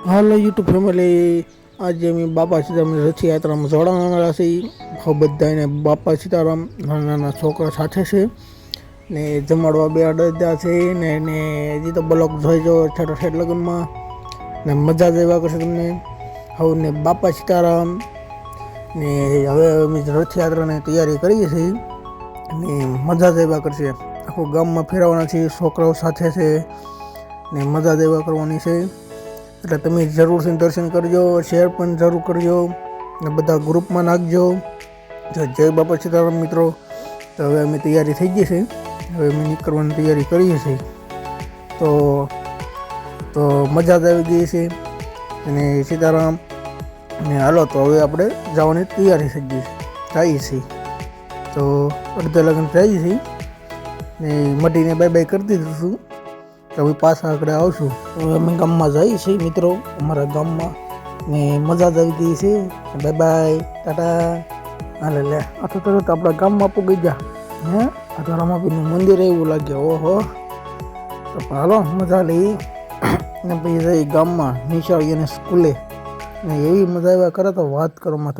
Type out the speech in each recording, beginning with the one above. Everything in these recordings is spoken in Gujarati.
હાલો યુટ્યુબ ફેમિલી, આજે અમે બાપા સીતારામની રથયાત્રામાં જોડાવાના છીએ. બધાને બાપા સીતારામ નાના નાના છોકરા સાથે છે ને જમાડવા બે અડદા છે ને એને હજી તો બ્લોગ જોઈજો ઠેઠ લગ્નમાં ને મજા જ એવા કરશે તમને. હવે ને બાપા સીતારામ ને હવે અમે રથયાત્રાની તૈયારી કરીએ છીએ ને મજા જ એવા કરશે. આખું ગામમાં ફેરવવાના છીએ, છોકરાઓ સાથે છે ને મજા જ એવા કરવાની છે. એટલે તમે જરૂરથી દર્શન કરજો, શેર પણ જરૂર કરજો ને બધા ગ્રુપમાં નાખજો. જય બાપા સીતારામ મિત્રો. તો હવે અમે તૈયારી થઈ ગઈ છે, હવે અમે નીકળવાની તૈયારી કરીએ છીએ. તો મજા જ આવી ગઈ છે અને સીતારામ ને હાલો તો હવે આપણે જવાની તૈયારી થઈ ગઈ જઈએ છીએ. તો અડધા લગ્ન જઈએ છીએ ને મટીને બાય બાય કરી દીધું છું. તો હવે પાછા આગળ આવશું. હવે અમે ગામમાં જઈએ છીએ મિત્રો, અમારા ગામમાં ને મજા જ આવી ગઈ છે. By bye, Tata. હાલે લે આ તો તરત આપણા ગામમાં પૂગી ગયા. આ તો રમાપીરનું મંદિર એવું લાગ્યું. ઓહો, તો હાલો મજા લઈ ને પછી જઈ ગામમાં નિશાળી અને સ્કૂલે ને એવી મજા આવ્યા કરે તો વાત કરોમાં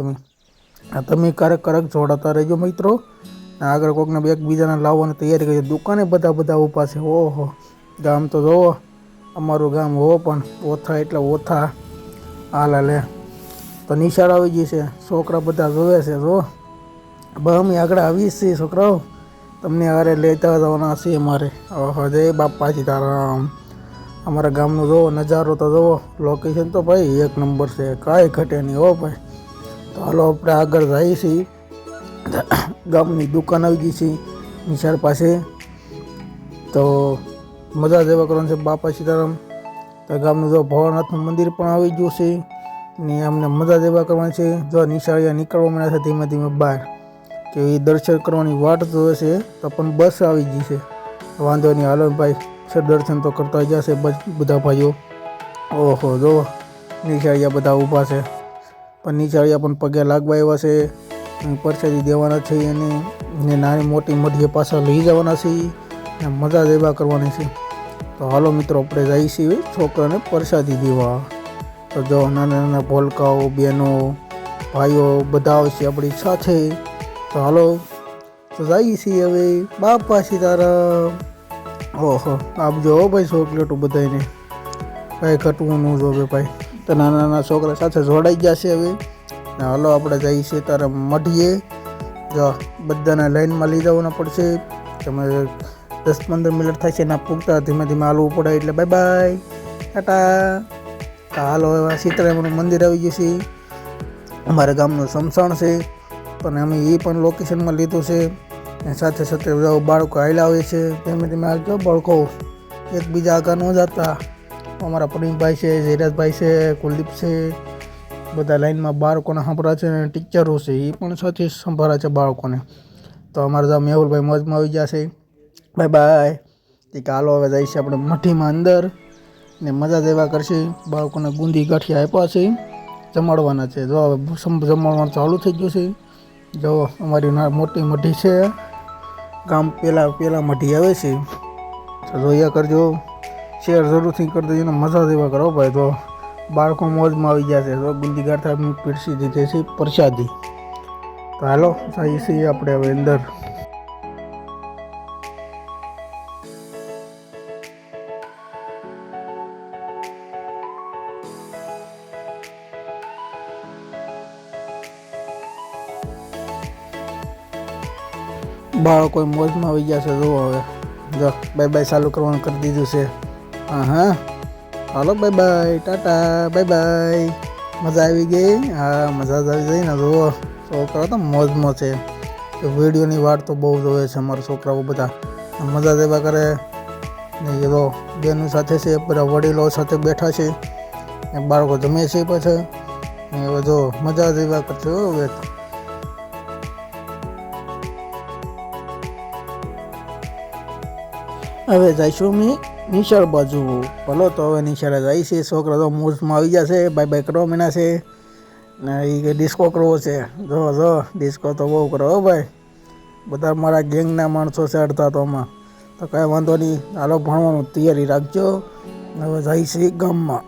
તમે ક્યારેક જોડાતા રહેજો મિત્રો. આગળ કોઈકને એકબીજાને લાવવાની તૈયારી કરી. દુકાને બધા ઊભા છે. ઓહો, ગામ તો જોવો, અમારું ગામ હો પણ ઓથા એટલે ઓથા. હાલા લે તો નિશાળ આવી ગઈ છે, છોકરા બધા જોવે છે. જો અમે આગળ આવીએ છીએ છોકરાઓ, તમને હારે લેતા જવાના છે અમારે. ઓહો, જય બાપા સીતારામ. અમારા ગામનો જોવો નજારો તો જોવો, લોકેશન તો ભાઈ એક નંબર છે, કાંઈ ઘટે નહીં હો ભાઈ. તો હાલો આપણે આગળ જઈએ છીએ. ગામની દુકાન આવી ગઈ છે નિશાળ પાસે. તો મજા જ એવા કરવાનું છે બાપા સીતારામ. તો ગામનું જો ભોળાનાથનું મંદિર પણ આવી ગયું છે ને અમને મજા જ એવા કરવાની છે. જો નિશાળિયા નીકળવા મળ્યા છે ધીમે ધીમે બહાર, કે એ દર્શન કરવાની વાટ જોવે છે. તો પણ બસ આવી ગઈ છે, વાંધો નહીં. હાલો ભાઈ, દર્શન તો કરતા જશે બધા ભાઈઓ. ઓહો, જો નિશાળિયા બધા ઊભા છે, પણ નિશાળિયા પણ પગે લાગવા આવ્યા છે, પરસાદી દેવાના છે એને નાની મોટી મઢીએ પાછા લઈ જવાના છે. મજા જ એવા કરવાની છે. તો હાલો મિત્રો, આપણે જઈએ છીએ છોકરાને પ્રસાદી દેવા. તો જો નાના નાના ભોલકાઓ, બહેનો, ભાઈઓ બધા આવશે આપણી સાથે. તો હાલો તો જઈએ છીએ હવે. બાપા સીતારામ. ઓહો, આપજો ભાઈ ચોકલેટો બધાને, કાંઈ ઘટવું ન જોવે ભાઈ. તો નાના નાના છોકરા સાથે જોડાઈ ગયા છે હવે. હાલો આપણે જઈએ છીએ તારા મઢીએ. જો બધાને લાઈનમાં લઈ જવાના પડશે. તમે 10-15 મિનિટ થાય છે એના પૂગતા ધીમે ધીમે હાલવું પડે. એટલે બાય બાય, ટાટા. હાલો હવે સીતારામનું મંદિર આવી ગયું છે. અમારા ગામનું સમસાણ છે પણ અમે એ પણ લોકેશનમાં લીધું છે. સાથે સાથે બાળકો હાલ્યા આવે છે. ધીમે ધીમે હાલજો બાળકો, એકબીજા આગળ ન જતા. અમારા પ્રવીણભાઈ છે, જયરાજભાઈ છે, કુલદીપ છે, બધા લાઈનમાં બાળકોને સંભળા છે અને ટીચરો છે એ પણ સાથે સંભાળે છે બાળકોને. તો અમારા ત્યાં મેહુલભાઈ મોજમાં આવી ગયા છે. Bye bye. તે હાલો હવે જાય છે આપણે મઠીમાં અંદર ને મજા જ એવા કરશે. બાળકોને બુંદી ગાંઠિયા આપ્યા છે, જમાડવાના છે. જો હવે જમાડવાનું ચાલુ થઈ ગયું છે. જો અમારી મોટી મઢી છે, ગામ પહેલાં મઢી આવે છે. તો જોયા કરજો, શેર જરૂરથી કરી દેજો ને મજા જ એવા કરો ભાઈ. તો બાળકો મોજમાં આવી ગયા છે. તો બુંદી ગાંઠિયા પીરસી દીધી છે પ્રસાદી. તો હાલો જઈએ છીએ આપણે હવે અંદર. બાળકો મોજમાં આવી ગયા છે. જુઓ હવે જો બાય બાય ચાલુ કરવાનું કરી દીધું છે. હા, હાલો bye bye, tata, bye bye. મજા આવી ગઈ. હા, મજા જ આવી ગઈ ને. જુઓ છોકરા તો મોજમાં છે. વિડીયોની વાર તો બહુ જોવે છે અમારા છોકરાઓ બધા. મજા જ એવા કરે ને. એ તો બેનું સાથે છે, બધા વડીલો સાથે બેઠા છે ને બાળકો જમે છે પાછા ને. હવે જો મજા જ એવા કરશે. હવે જઈશું અમે નિશાળ બાજુ. ભલો તો હવે નિશાળે જાય છે. છોકરા તો મોજમાં આવી ગયા છે, બાય બાય કરવા મીના છે ને. એ ડિસ્કો કરવો છે. જો ડિસ્કો તો બહુ કરો હો ભાઈ. બધા મારા ગેંગના માણસો છે અડધા તો આમાં. તો કાંઈ વાંધો નહીં. હાલો ભણવાનું તૈયારી રાખજો. હવે જાય છે ગામમાં.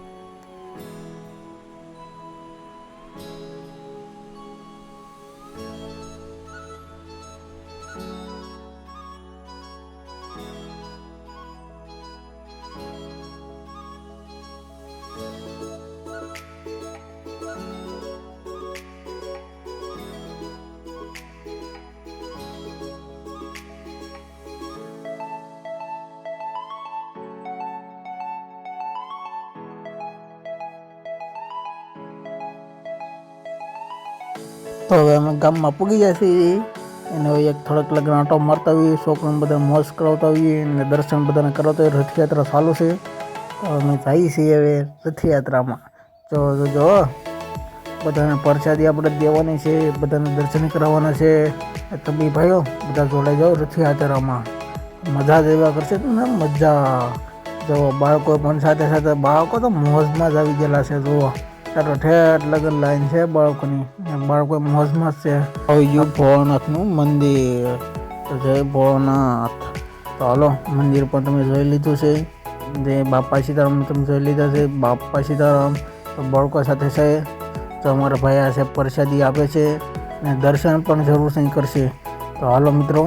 તો હવે અમે ગામમાં પૂગી જાય છીએ એને હવે એક થોડાક લગ્ન આંટો મારતા હોઈએ, છોકરાને બધા મોજ કરાવતા હોઈએ અને દર્શન બધાને કરાવતા હોઈએ. રથયાત્રા ચાલુ છે તો અમે જઈએ છીએ હવે રથયાત્રામાં. જો બધાને પ્રસાદી આપણે દેવાની છે, બધાને દર્શન કરાવવાના છે. તમે ભાઈઓ બધા જોડાઈ જાઓ રથયાત્રામાં, મજા જ એવા કરશે ને મજા. જો બાળકો પણ સાથે સાથે બાળકો તો મોજમાં જ આવી ગયેલા છે. જુઓ ચાલો ઠેઠ લગન લાઈન છે બાળકોની, બાળકો મોજમાં જ છે. આવી ગયું ભોળાનાથનું મંદિર. જય ભોળાનાથ. તો હાલો મંદિર પણ તમે જોઈ લીધું છે. જે બાપા સીતારામ તમે જોઈ લીધા છે. બાપા સીતારામ તો બાળકો સાથે છે. તો અમારા ભાઈ આ છે પ્રસાદી આપે છે અને દર્શન પણ જરૂર નહીં કરશે. તો હાલો મિત્રો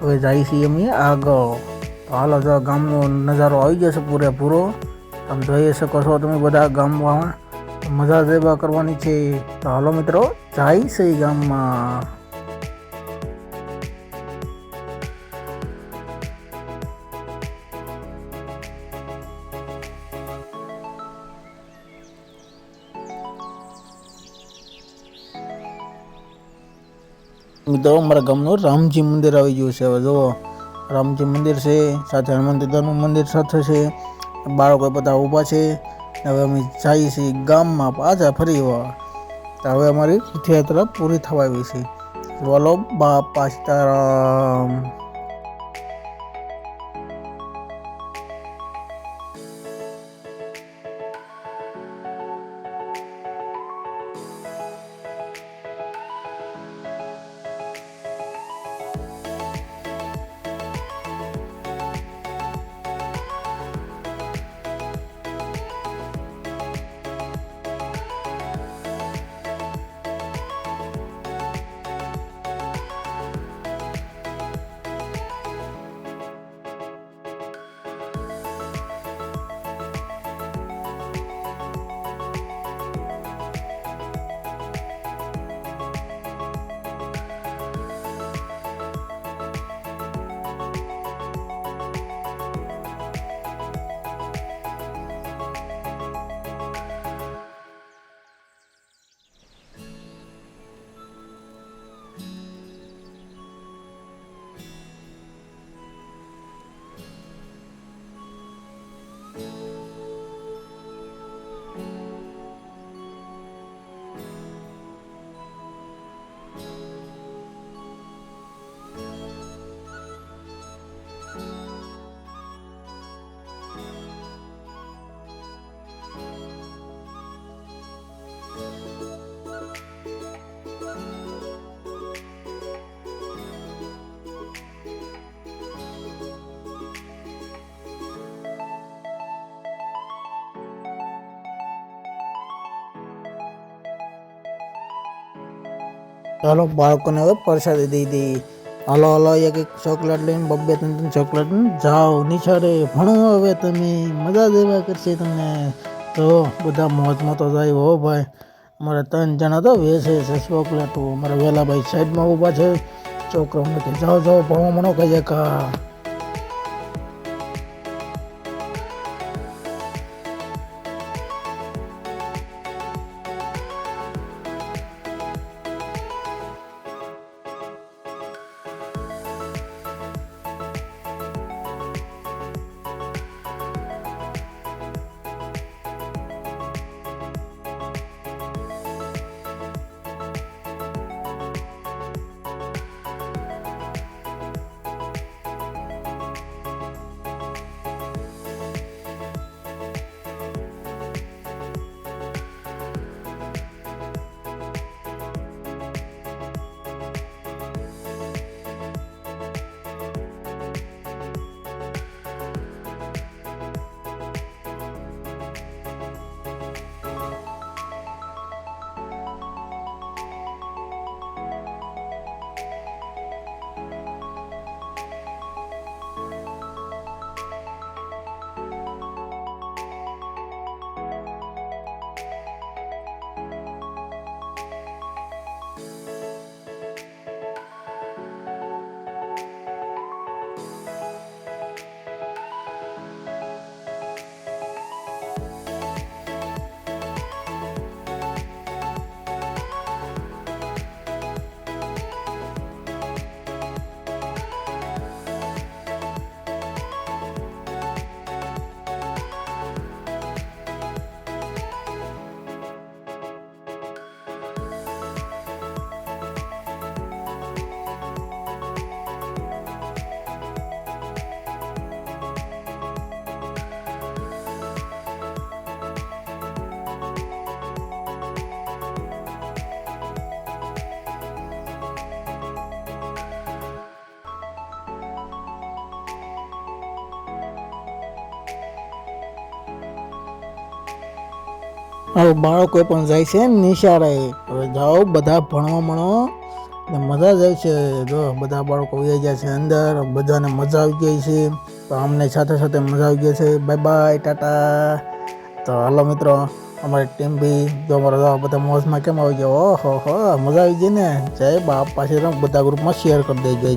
હવે જઈએ છીએ અમે આગળ. તો હાલો જો ગામનો નજારો આવી જશે પૂરેપૂરો. તમે જોઈ શકો છો તમે બધા ગામમાં મજા જેવા કરવાની છે. તો હાલો મિત્રો જાય છે ગામમાં. મિત્રો અમારા ગામનું રામજી મંદિર આવી ગયું છે. હવે જુઓ રામજી મંદિર છે, સાથે હનુમાન દાદાનું મંદિર સાથે છે. બાળકો બધા ઊભા છે. હવે અમે જઈએ છીએ ગામમાં પાછા ફરી વાર. તો હવે અમારી રથયાત્રા પૂરી થવા આવી છે. બોલો બાપા સીતારામ. ચાલો બાળકોને હવે પ્રસાદી દઈ દઈએ. હાલો હાલો એક એક ચોકલેટ લઈને બબ્બે ત્રણ ચોકલેટ જાઓ નિશાળે ભણો. હવે તમે મજા જ એવા કરશે તમને. તો બધા મોજમાં તો જાય હો ભાઈ. અમારે 3 જણા તો વેચે છે ચોકલેટો. અમારા વેલાભાઈ સાઈડમાં ઊભા છે. છોકરાઓને કે જાઓ જાઓ ભણો ભણો કહીએ કા. હવે બાળકો પણ જાય છે નિશાળે. હવે જાઓ બધા ભણવા ને મજા જાય છે. જો બધા બાળકો વહી જાય છે અંદર, બધાને મજા આવી ગઈ છે. તો અમને સાથે સાથે મજા આવી ગઈ છે. By bye, Tata. તો હાલો મિત્રો, અમારી ટીમ બી જો અમારા બધા મોજમાં કેમ આવી ગયો. ઓહો હો, મજા આવી ગઈ ને. જય બાપ. પાછી બધા ગ્રુપમાં શેર કરી દેજો.